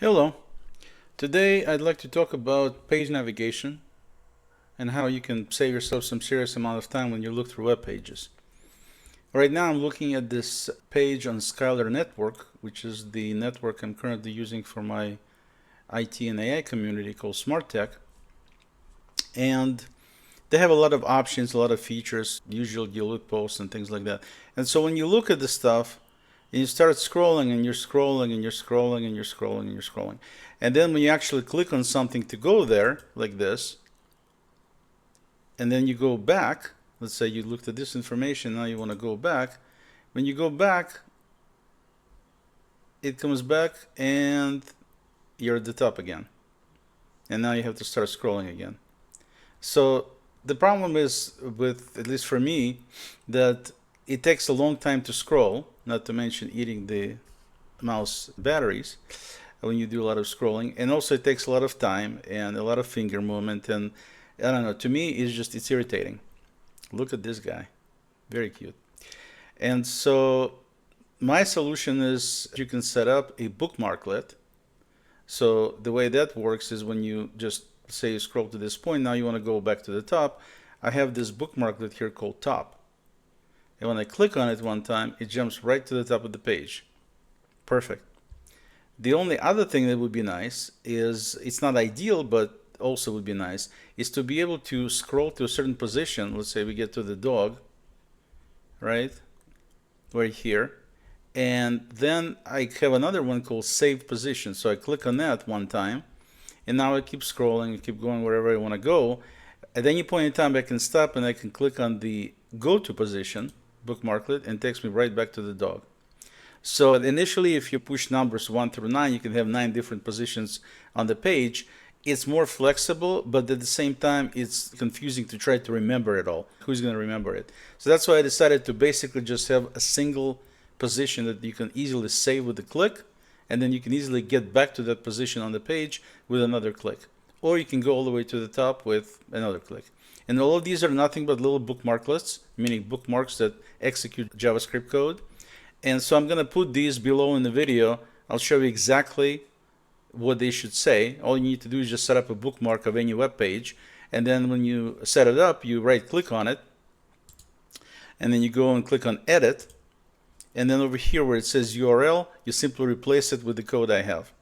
Hello. Today I'd like to talk about page navigation and how you can save yourself some serious amount of time when you look through web pages. Right now I'm looking at this page on Skylar Network, which is the network I'm currently using for my IT and AI community called SmartTip. And they have a lot of options, a lot of features, usual dilute posts and things like that. And so when you look at the stuff, and you start scrolling and you're scrolling and you're scrolling and you're scrolling and you're scrolling. And then when you actually click on something to go there, like this, and then you go back, let's say you looked at this information, now you want to go back. When you go back, it comes back and you're at the top again. And now you have to start scrolling again. So the problem is with, at least for me, that it takes a long time to scroll, not to mention eating the mouse batteries when you do a lot of scrolling. And also it takes a lot of time and a lot of finger movement. And I don't know, to me, it's irritating. Look at this guy. Very cute. And so my solution is you can set up a bookmarklet. So the way that works is when you just say you scroll to this point, now you want to go back to the top. I have this bookmarklet here called top. And when I click on it one time, it jumps right to the top of the page. Perfect. The only other thing that would be nice is, it's not ideal, but also would be nice, is to be able to scroll to a certain position. Let's say we get to the dog, right? Right here. And then I have another one called save position. So I click on that one time, and now I keep scrolling, I keep going wherever I want to go. At any point in time, I can stop and I can click on the Goto Position, bookmarklet, and takes me right back to the dog. So initially, if you push numbers 1 through 9, you can have 9 different positions on the page. It's more flexible, but at the same time, it's confusing to try to remember it all. Who's going to remember it? So that's why I decided to basically just have a single position that you can easily save with a click, and then you can easily get back to that position on the page with another click. Or you can go all the way to the top with another click. And all of these are nothing but little bookmarklets, meaning bookmarks that execute JavaScript code. And so I'm going to put these below in the video. I'll show you exactly what they should say. All you need to do is just set up a bookmark of any web page. And then when you set it up, you right click on it. And then you go and click on edit. And then over here where it says URL, you simply replace it with the code I have.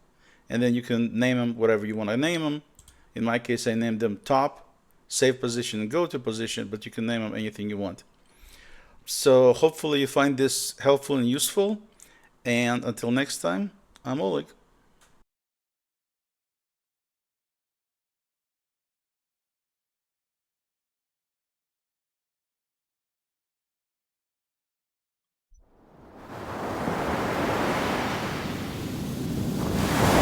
And then you can name them whatever you want to name them. In my case, I named them top, save position, and go to position, but you can name them anything you want. So hopefully you find this helpful and useful. And until next time, I'm Oleg.